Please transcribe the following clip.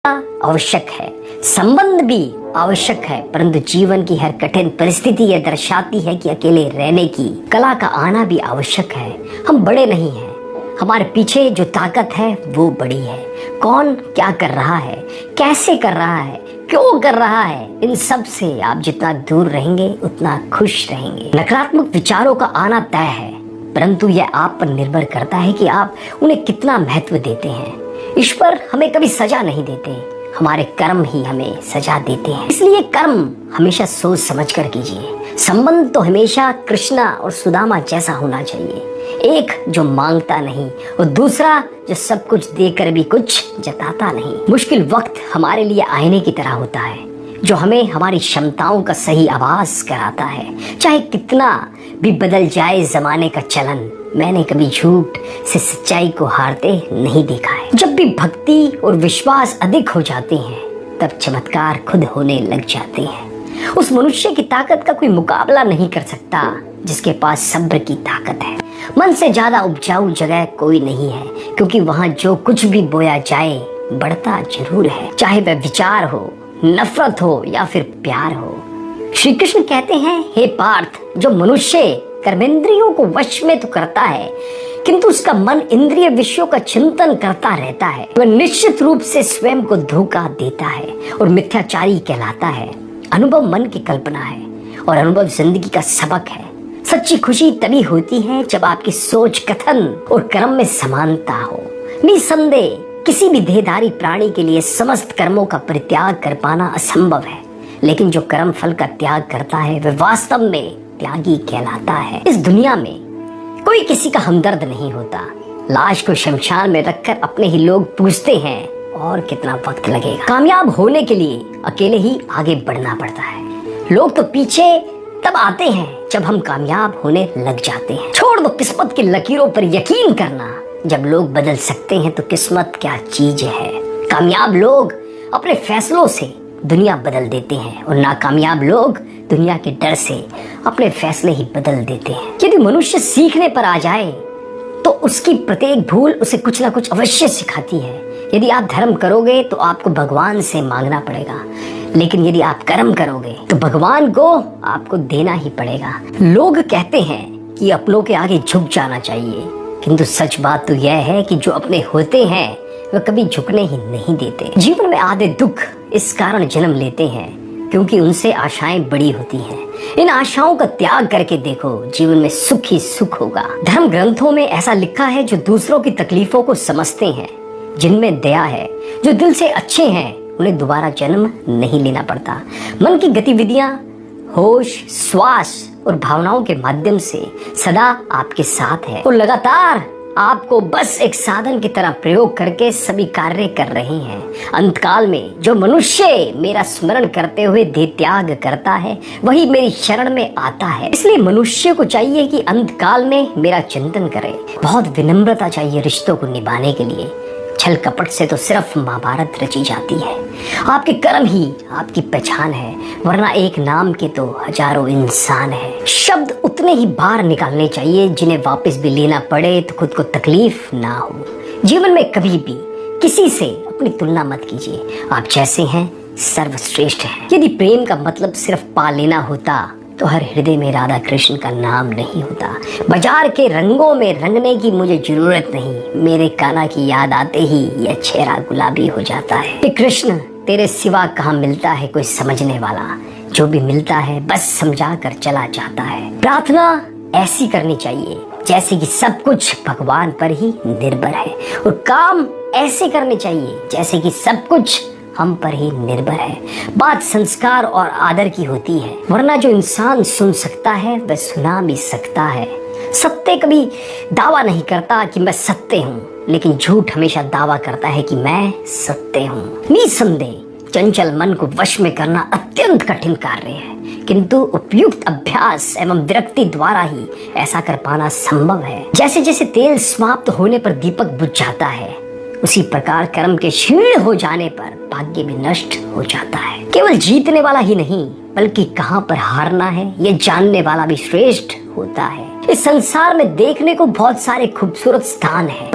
आवश्यक है, संबंध भी आवश्यक है, परंतु जीवन की हर कठिन परिस्थिति यह दर्शाती है कि अकेले रहने की कला का आना भी आवश्यक है। हम बड़े नहीं हैं, हमारे पीछे जो ताकत है वो बड़ी है। कौन क्या कर रहा है, कैसे कर रहा है, क्यों कर रहा है, इन सब से आप जितना दूर रहेंगे उतना खुश रहेंगे। नकारात्मक विचारों का आना तय है, परंतु यह आप पर निर्भर करता है कि आप उन्हें कितना महत्व देते हैं। ईश्वर हमें कभी सजा नहीं देते, हमारे कर्म ही हमें सजा देते हैं। इसलिए कर्म हमेशा सोच समझ कर कीजिए। संबंध तो हमेशा कृष्णा और सुदामा जैसा होना चाहिए, एक जो मांगता नहीं और दूसरा जो सब कुछ देकर भी कुछ जताता नहीं। मुश्किल वक्त हमारे लिए आईने की तरह होता है, जो हमें हमारी क्षमताओं का सही आभास कराता है। चाहे कितना भी बदल जाए जमाने का चलन, मैंने कभी झूठ से सच्चाई को हारते नहीं देखा है। जब भी भक्ति और विश्वास अधिक हो जाते हैं, तब चमत्कार खुद होने लग जाते हैं। उस मनुष्य की ताकत का कोई मुकाबला नहीं कर सकता जिसके पास सब्र की ताकत है। मन से ज्यादा उपजाऊ जगह कोई नहीं है, क्योंकि वहाँ जो कुछ भी बोया जाए बढ़ता जरूर है, चाहे वह विचार हो, नफरत हो या फिर प्यार हो। श्री कृष्ण कहते हैं, हे पार्थ, जो मनुष्य कर्मेंद्रियों को वश में तो करता है, किंतु उसका मन इंद्रिय विषयों का चिंतन करता रहता है, वह निश्चित रूप से स्वयं को धोखा देता है और मिथ्याचारी कहलाता है। अनुभव मन की कल्पना है और अनुभव जिंदगी का सबक है। सच्ची खुशी तभी होती है जब आपकी सोच, कथन और कर्म में समानता हो। निसंदेह किसी भी देहधारी प्राणी के लिए समस्त कर्मों का परित्याग कर पाना असंभव है, लेकिन जो कर्म फल का त्याग करता है वह वास्तव में त्यागी कहलाता है। इस दुनिया में कोई किसी का हमदर्द नहीं होता। लाश को शमशान में रखकर अपने ही लोग पूछते हैं और कितना वक्त लगेगा। कामयाब होने के लिए अकेले ही आगे बढ़ना पड़ता है। लोग तो पीछे तब आते हैं जब हम कामयाब होने लग जाते हैं। छोड़ दो किस्मत की लकीरों पर यकीन करना, जब लोग बदल सकते हैं तो किस्मत क्या चीज है। कामयाब लोग अपने फैसलों से दुनिया बदल देते हैं और नाकामयाब लोग दुनिया के डर से अपने फैसले ही बदल देते हैं। यदि मनुष्य सीखने पर आ जाए तो उसकी प्रत्येक भूल उसे कुछ ना कुछ अवश्य सिखाती है। यदि आप धर्म करोगे तो आपको भगवान से मांगना पड़ेगा, लेकिन यदि आप कर्म करोगे तो भगवान को आपको देना ही पड़ेगा। लोग कहते हैं कि अपनों के आगे झुक जाना चाहिए, किंतु सच बात तो यह है कि जो अपने होते हैं वह कभी झुकने ही नहीं देते। जीवन में आधे दुख इस कारण जन्म लेते हैं क्योंकि उनसे आशाएं बड़ी होती हैं। इन आशाओं का त्याग करके देखो, जीवन में सुख ही सुख होगा। धर्म ग्रंथों में ऐसा लिखा है, जो दूसरों की तकलीफों को समझते हैं, जिनमें दया है, जो दिल से अच्छे हैं, उन्हें दोबारा जन्म नहीं लेना पड़ता। मन की गतिविधियां होश, श्वास और भावनाओं के माध्यम से सदा आपके साथ है और लगातार आपको बस एक साधन की तरह प्रयोग करके सभी कार्य कर रहे हैं। अंतकाल में जो मनुष्य मेरा स्मरण करते हुए देह त्याग करता है, वही मेरी शरण में आता है। इसलिए मनुष्य को चाहिए कि अंतकाल में मेरा चिंतन करे। बहुत विनम्रता चाहिए रिश्तों को निभाने के लिए। छल कपट से तो सिर्फ महाभारत रची जाती है। आपके कर्म ही आपकी पहचान है, वरना एक नाम के तो हजारों इंसान है। शब्द उतने ही बार निकालने चाहिए जिन्हें वापस भी लेना पड़े तो खुद को तकलीफ ना हो। जीवन में कभी भी किसी से अपनी तुलना मत कीजिए। आप जैसे हैं सर्वश्रेष्ठ हैं। यदि प्रेम का मतलब सिर्फ पा लेना होता तो हर हृदय में राधा कृष्ण का नाम नहीं होता। बाजार के रंगों में रंगने की मुझे जरूरत नहीं, मेरे कान्हा की याद आते ही यह चेहरा गुलाबी हो जाता है। हे कृष्ण, तेरे सिवा कहाँ मिलता है कोई समझने वाला, जो भी मिलता है बस समझा कर चला जाता है। प्रार्थना ऐसी करनी चाहिए जैसे कि सब कुछ भगवान पर ही निर्भर है, और काम ऐसे करने चाहिए जैसे कि सब कुछ हम पर ही निर्भर है। बात संस्कार और आदर की होती है, वरना जो इंसान सुन सकता है वह सुना भी सकता है। सत्य कभी दावा नहीं करता कि मैं सत्य हूँ, लेकिन झूठ हमेशा दावा करता है कि मैं सत्य हूँ। निसंदेह चंचल मन को वश में करना अत्यंत कठिन कार्य है, किंतु उपयुक्त अभ्यास एवं विरक्ति द्वारा ही ऐसा कर पाना संभव है। जैसे जैसे तेल समाप्त होने पर दीपक बुझ जाता है, उसी प्रकार कर्म के क्षीण हो जाने पर भाग्य भी नष्ट हो जाता है। केवल जीतने वाला ही नहीं, बल्कि कहाँ पर हारना है यह जानने वाला भी श्रेष्ठ होता है। इस संसार में देखने को बहुत सारे खूबसूरत स्थान हैं।